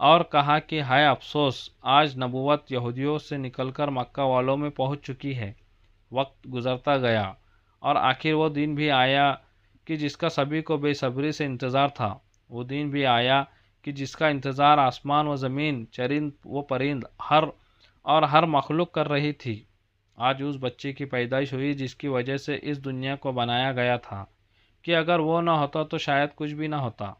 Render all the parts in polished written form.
اور کہا کہ ہائے افسوس، آج نبوت یہودیوں سے نکل کر مکہ والوں میں پہنچ چکی ہے۔ وقت گزرتا گیا اور آخر وہ دن بھی آیا کہ جس کا سبھی کو بے صبری سے انتظار تھا۔ وہ دن بھی آیا کہ جس کا انتظار آسمان و زمین، چرند و پرند، ہر مخلوق کر رہی تھی۔ آج اس بچے کی پیدائش ہوئی جس کی وجہ سے اس دنیا کو بنایا گیا تھا، کہ اگر وہ نہ ہوتا تو شاید کچھ بھی نہ ہوتا۔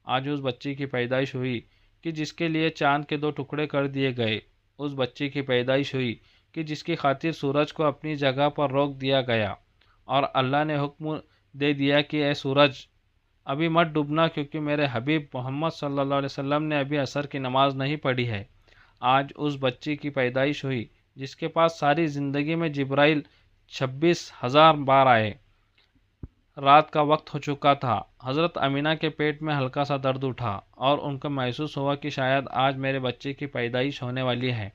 آج اس بچے کی پیدائش ہوئی کہ جس کے لیے چاند کے 2 ٹکڑے کر دیے گئے۔ اس بچے کی پیدائش ہوئی کہ جس کی خاطر سورج کو اپنی جگہ پر روک دیا گیا اور اللہ نے حکم دے دیا کہ اے سورج، ابھی مت ڈوبنا، کیونکہ میرے حبیب محمد صلی اللہ علیہ وسلم نے ابھی عصر کی نماز نہیں پڑھی ہے۔ آج اس بچے کی پیدائش ہوئی جس کے پاس ساری زندگی میں جبرائیل 26,000 بار آئے۔ رات کا وقت ہو چکا تھا۔ حضرت امینہ کے پیٹ میں ہلکا سا درد اٹھا اور ان کو محسوس ہوا کہ شاید آج میرے بچے کی پیدائش ہونے والی ہے،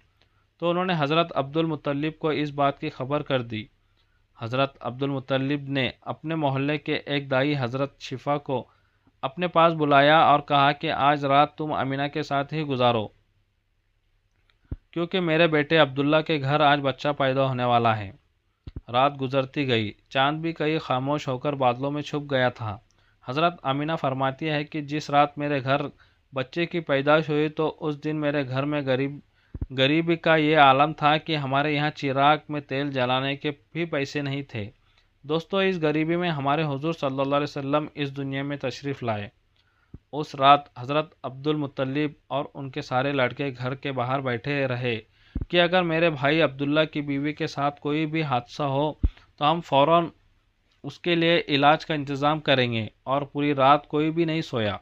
تو انہوں نے حضرت عبدالمطلب کو اس بات کی خبر کر دی۔ حضرت عبدالمطلب نے اپنے محلے کے ایک دائی حضرت شفا کو اپنے پاس بلایا اور کہا کہ آج رات تم امینہ کے ساتھ ہی گزارو، کیونکہ میرے بیٹے عبداللہ کے گھر آج بچہ پیدا ہونے والا ہے۔ رات گزرتی گئی، چاند بھی کہیں خاموش ہو کر بادلوں میں چھپ گیا تھا۔ حضرت امینہ فرماتی ہے کہ جس رات میرے گھر بچے کی پیدائش ہوئی تو اس دن میرے گھر میں غریبی کا یہ عالم تھا کہ ہمارے یہاں چراغ میں تیل جلانے کے بھی پیسے نہیں تھے۔ دوستو، اس غریبی میں ہمارے حضور صلی اللہ علیہ وسلم اس دنیا میں تشریف لائے۔ اس رات حضرت عبدالمطلب اور ان کے سارے لڑکے گھر کے باہر بیٹھے رہے کہ اگر میرے بھائی عبداللہ کی بیوی کے ساتھ کوئی بھی حادثہ ہو تو ہم فوراً اس کے لیے علاج کا انتظام کریں گے، اور پوری رات کوئی بھی نہیں سویا۔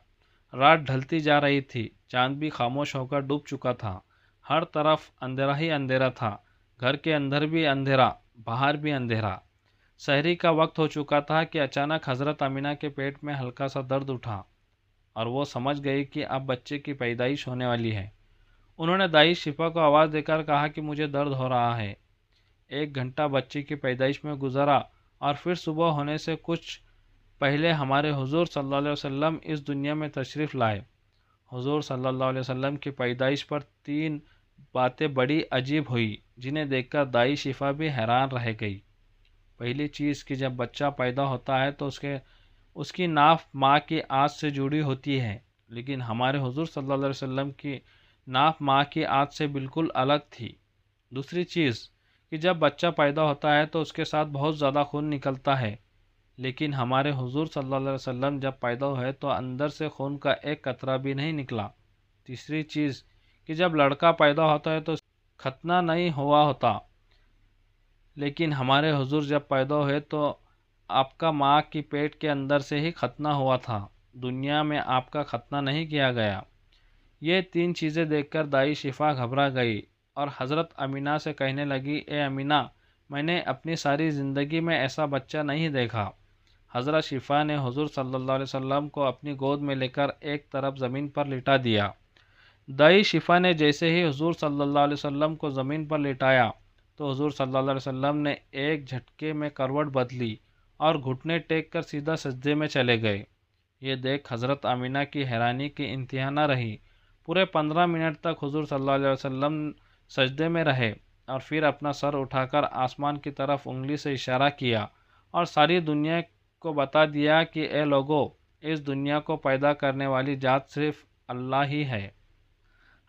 رات ڈھلتی جا رہی تھی، چاند بھی خاموش ہو کر ڈوب چکا تھا، ہر طرف اندھیرا ہی اندھیرا تھا، گھر کے اندر بھی اندھیرا، باہر بھی اندھیرا۔ سحری کا وقت ہو چکا تھا کہ اچانک حضرت امینہ کے پیٹ میں ہلکا سا درد اٹھا اور وہ سمجھ گئی کہ اب بچے کی پیدائش ہونے والی ہے۔ انہوں نے دائی شفا کو آواز دے کر کہا کہ مجھے درد ہو رہا ہے۔ 1 گھنٹہ بچے کی پیدائش میں گزرا اور پھر صبح ہونے سے کچھ پہلے ہمارے حضور صلی اللہ علیہ وسلم اس دنیا میں تشریف لائے۔ حضور صلی اللہ علیہ وسلم کی پیدائش پر 3 باتیں بڑی عجیب ہوئی جنہیں دیکھ کر دائی شفا بھی حیران رہ گئی۔ پہلی چیز کہ جب بچہ پیدا ہوتا ہے تو اس کی ناف ماں کی آنت سے جڑی ہوتی ہے، لیکن ہمارے حضور صلی اللہ علیہ وسلم کی ناف ماں کی آنت سے بالکل الگ تھی۔ دوسری چیز کہ جب بچہ پیدا ہوتا ہے تو اس کے ساتھ بہت زیادہ خون نکلتا ہے، لیکن ہمارے حضور صلی اللہ علیہ وسلم جب پیدا ہوئے تو اندر سے خون کا ایک قطرہ بھی نہیں نکلا۔ تیسری چیز کہ جب لڑکا پیدا ہوتا ہے تو ختنہ نہیں ہوا ہوتا، لیکن ہمارے حضور جب پیدا ہوئے تو آپ کا ماں کی پیٹ کے اندر سے ہی ختنہ ہوا تھا، دنیا میں آپ کا ختنہ نہیں کیا گیا۔ یہ 3 چیزیں دیکھ کر دائی شفا گھبرا گئی اور حضرت امینہ سے کہنے لگی، اے امینہ، میں نے اپنی ساری زندگی میں ایسا بچہ نہیں دیکھا۔ حضرت شفا نے حضور صلی اللہ علیہ وسلم کو اپنی گود میں لے کر ایک طرف زمین پر لٹا دیا۔ دائی شفا نے جیسے ہی حضور صلی اللہ علیہ وسلم کو زمین پر لٹایا تو حضور صلی اللہ علیہ وسلم نے ایک جھٹکے میں کروٹ بدلی اور گھٹنے ٹیک کر سیدھا سجدے میں چلے گئے۔ یہ دیکھ حضرت امینہ کی حیرانی کی انتہا نہ رہی۔ پورے 15 منٹ تک حضور صلی اللہ علیہ وسلم سجدے میں رہے اور پھر اپنا سر اٹھا کر آسمان کی طرف انگلی سے اشارہ کیا اور ساری دنیا کو بتا دیا کہ اے لوگو، اس دنیا کو پیدا کرنے والی ذات صرف اللہ ہی ہے۔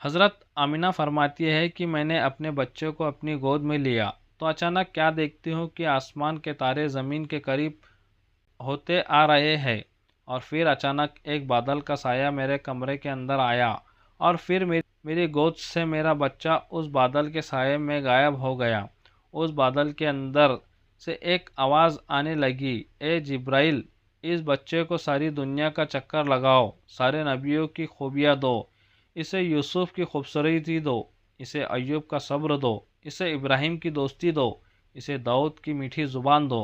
حضرت آمینہ فرماتی ہے کہ میں نے اپنے بچے کو اپنی گود میں لیا تو اچانک کیا دیکھتی ہوں کہ آسمان کے تارے زمین کے قریب ہوتے آ رہے ہیں، اور پھر اچانک ایک بادل کا سایہ میرے کمرے کے اندر آیا اور پھر میری گود سے میرا بچہ اس بادل کے سائے میں غائب ہو گیا۔ اس بادل کے اندر سے ایک آواز آنے لگی، اے جبرائیل، اس بچے کو ساری دنیا کا چکر لگاؤ، سارے نبیوں کی خوبیاں دو، اسے یوسف کی خوبصورتی دو، اسے ایوب کا صبر دو، اسے ابراہیم کی دوستی دو، اسے داؤد کی میٹھی زبان دو۔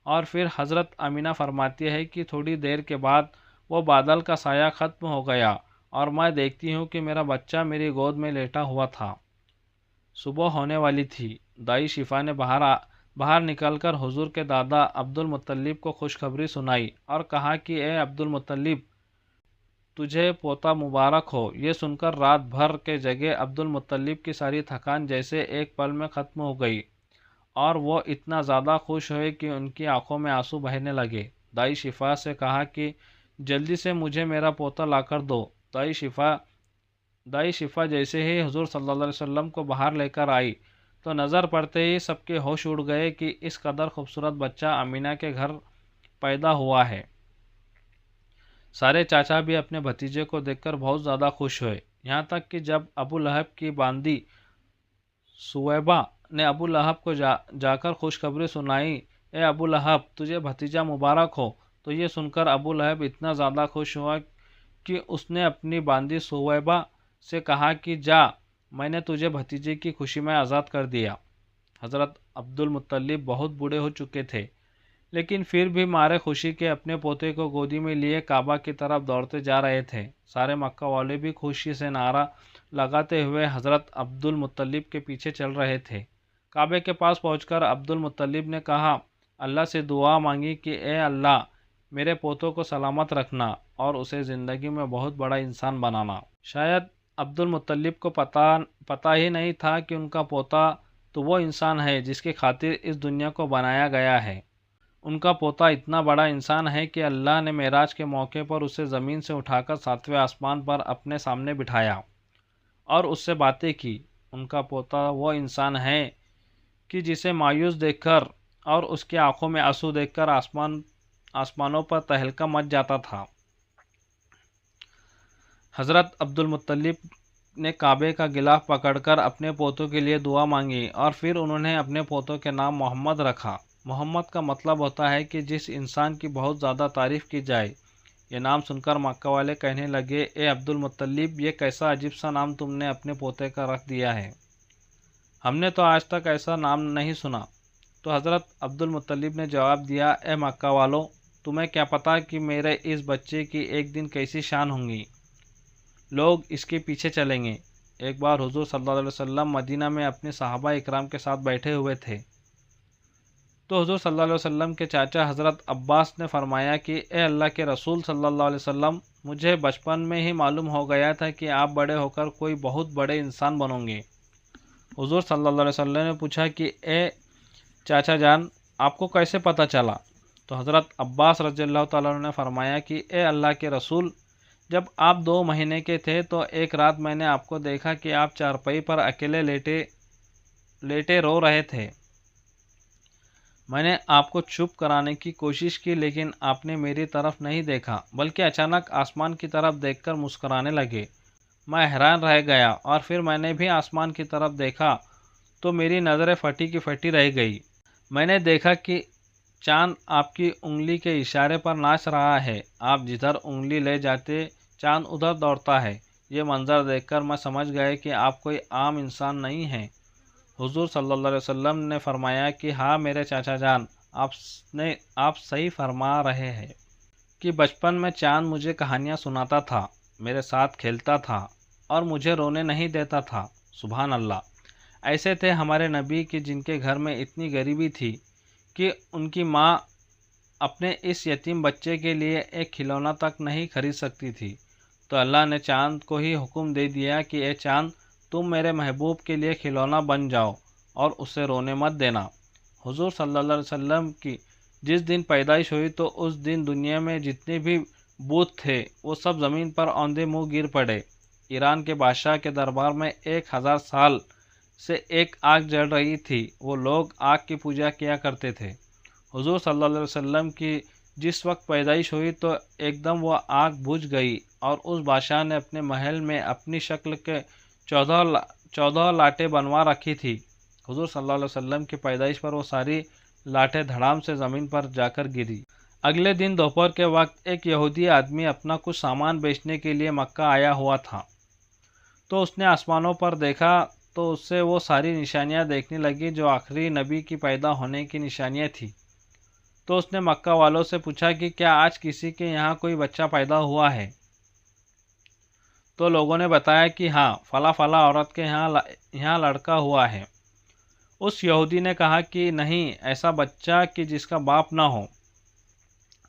اور پھر حضرت امینہ فرماتی ہے کہ تھوڑی دیر کے بعد وہ بادل کا سایہ ختم ہو گیا اور میں دیکھتی ہوں کہ میرا بچہ میری گود میں لیٹا ہوا تھا۔ صبح ہونے والی تھی۔ دائی شفا نے باہر نکل کر حضور کے دادا عبدالمطلب کو خوشخبری سنائی اور کہا کہ اے عبدالمطلب، تجھے پوتا مبارک ہو۔ یہ سن کر رات بھر کے جگے عبد المطلب کی ساری تھکان جیسے ایک پل میں ختم ہو گئی اور وہ اتنا زیادہ خوش ہوئے کہ ان کی آنکھوں میں آنسو بہنے لگے۔ دائی شفا سے کہا کہ جلدی سے مجھے میرا پوتا لا کر دو۔ دائی شفا جیسے ہی حضور صلی اللہ علیہ وسلم کو باہر لے کر آئی تو نظر پڑتے ہی سب کے ہوش اڑ گئے کہ اس قدر خوبصورت بچہ آمینہ کے گھر پیدا ہوا ہے۔ سارے چاچا بھی اپنے بھتیجے کو دیکھ کر بہت زیادہ خوش ہوئے، یہاں تک کہ جب ابو لہب کی باندی سویبہ نے ابو لہب کو جا کر خوشخبری سنائی، اے ابو لہب تجھے بھتیجا مبارک ہو، تو یہ سن کر ابو لہب اتنا زیادہ خوش ہوا کہ اس نے اپنی باندی سویبہ سے کہا کہ جا، میں نے تجھے بھتیجے کی خوشی میں آزاد کر دیا۔ حضرت عبد المطلب بہت بوڑھے ہو چکے تھے، لیکن پھر بھی مارے خوشی کے اپنے پوتے کو گودی میں لیے کعبہ کی طرف دوڑتے جا رہے تھے۔ سارے مکہ والے بھی خوشی سے نعرہ لگاتے ہوئے حضرت عبد المطلب کے پیچھے چل رہے تھے۔ کعبے کے پاس پہنچ کر عبد المطلب نے کہا، اللہ سے دعا مانگی کہ اے اللہ میرے پوتوں کو سلامت رکھنا اور اسے زندگی میں بہت بڑا انسان بنانا۔ شاید عبد المطلب کو پتہ ہی نہیں تھا کہ ان کا پوتا تو وہ انسان ہے جس کی خاطر اس دنیا کو بنایا گیا ہے۔ ان کا پوتا اتنا بڑا انسان ہے کہ اللہ نے معراج کے موقع پر اسے زمین سے اٹھا کر 7ویں آسمان پر اپنے سامنے بٹھایا اور اس سے باتیں کی۔ ان کا پوتا وہ انسان ہے کہ جسے مایوس دیکھ کر اور اس کی آنکھوں میں آنسو دیکھ کر آسمانوں پر تہلکہ مچ جاتا تھا۔ حضرت عبد المطلب نے کعبے کا غلاف پکڑ کر اپنے پوتوں کے لیے دعا مانگی اور پھر انہوں نے اپنے پوتوں کے نام محمد رکھا۔ محمد کا مطلب ہوتا ہے کہ جس انسان کی بہت زیادہ تعریف کی جائے۔ یہ نام سن کر مکہ والے کہنے لگے، اے عبد المطلب یہ کیسا عجیب سا نام تم نے اپنے پوتے کا رکھ دیا ہے، ہم نے تو آج تک ایسا نام نہیں سنا۔ تو حضرت عبد المطلب نے جواب دیا، اے مکہ والو تمہیں کیا پتا کہ میرے اس بچے کی ایک دن کیسی شان ہوں گی، لوگ اس کے پیچھے چلیں گے۔ ایک بار حضور صلی اللہ علیہ وسلم مدینہ میں اپنے صحابہ اکرام کے ساتھ بیٹھے ہوئے تھے تو حضور صلی اللہ علیہ وسلم کے چاچا حضرت عباس نے فرمایا کہ اے اللہ کے رسول صلی اللہ علیہ وسلم مجھے بچپن میں ہی معلوم ہو گیا تھا کہ آپ بڑے ہو کر کوئی بہت بڑے انسان بنو گے۔ حضور صلی اللہ علیہ وسلم نے پوچھا کہ اے چاچا جان آپ کو کیسے پتہ چلا؟ تو حضرت عباس رضی اللہ تعالیٰ عنہ نے فرمایا کہ اے اللہ کے رسول جب آپ 2 مہینے کے تھے تو ایک رات میں نے آپ کو دیکھا کہ آپ چارپائی پر اکیلے لیٹے رو رہے تھے۔ میں نے آپ کو چپ کرانے کی کوشش کی لیکن آپ نے میری طرف نہیں دیکھا بلکہ اچانک آسمان کی طرف دیکھ کر مسکرانے لگے۔ میں حیران رہ گیا اور پھر میں نے بھی آسمان کی طرف دیکھا تو میری نظریں پھٹی کی پھٹی رہ گئی۔ میں نے دیکھا کہ چاند آپ کی انگلی کے اشارے پر ناچ رہا ہے، آپ جدھر انگلی لے جاتے چاند ادھر دوڑتا ہے۔ یہ منظر دیکھ کر میں سمجھ گئے کہ آپ کوئی عام انسان نہیں ہیں۔ حضور صلی اللہ علیہ وسلم نے فرمایا کہ ہاں میرے چاچا جان آپ صحیح فرما رہے ہیں کہ بچپن میں چاند مجھے کہانیاں سناتا تھا، میرے ساتھ کھیلتا تھا اور مجھے رونے نہیں دیتا تھا۔ سبحان اللہ، ایسے تھے ہمارے نبی کہ جن کے گھر میں اتنی غریبی تھی کہ ان کی ماں اپنے اس یتیم بچے کے لیے ایک کھلونا تک نہیں خرید سکتی تھی، تو اللہ نے چاند کو ہی حکم دے دیا کہ اے چاند تم میرے محبوب کے لیے کھلونا بن جاؤ اور اسے رونے مت دینا۔ حضور صلی اللہ علیہ وسلم کی جس دن پیدائش ہوئی تو اس دن دنیا میں جتنے بھی بت تھے وہ سب زمین پر اوندے منہ گر پڑے۔ ایران کے بادشاہ کے دربار میں 1000 سال سے ایک آگ جل رہی تھی، وہ لوگ آگ کی پوجا کیا کرتے تھے۔ حضور صلی اللہ علیہ وسلم کی جس وقت پیدائش ہوئی تو ایک دم وہ آگ بجھ گئی اور اس بادشاہ نے اپنے محل میں اپنی شکل کے 14 لاٹیں بنوا رکھی تھی۔ حضور صلی اللہ علیہ وسلم کی پیدائش پر وہ ساری لاٹیں دھڑام سے زمین پر جا کر گری۔ اگلے دن دوپہر کے وقت ایک یہودی آدمی اپنا کچھ سامان بیچنے کے لیے مکہ آیا ہوا تھا، تو اس نے آسمانوں پر دیکھا تو اس سے وہ ساری نشانیاں دیکھنے لگی جو آخری نبی کی پیدا ہونے کی نشانیاں تھیں۔ تو اس نے مکہ والوں سے پوچھا کہ کیا آج کسی کے یہاں کوئی بچہ پیدا ہوا ہے؟ تو لوگوں نے بتایا کہ ہاں فلاں فلاں عورت کے یہاں لڑکا ہوا ہے۔ اس یہودی نے کہا کہ نہیں ایسا بچہ کہ جس کا باپ نہ ہو۔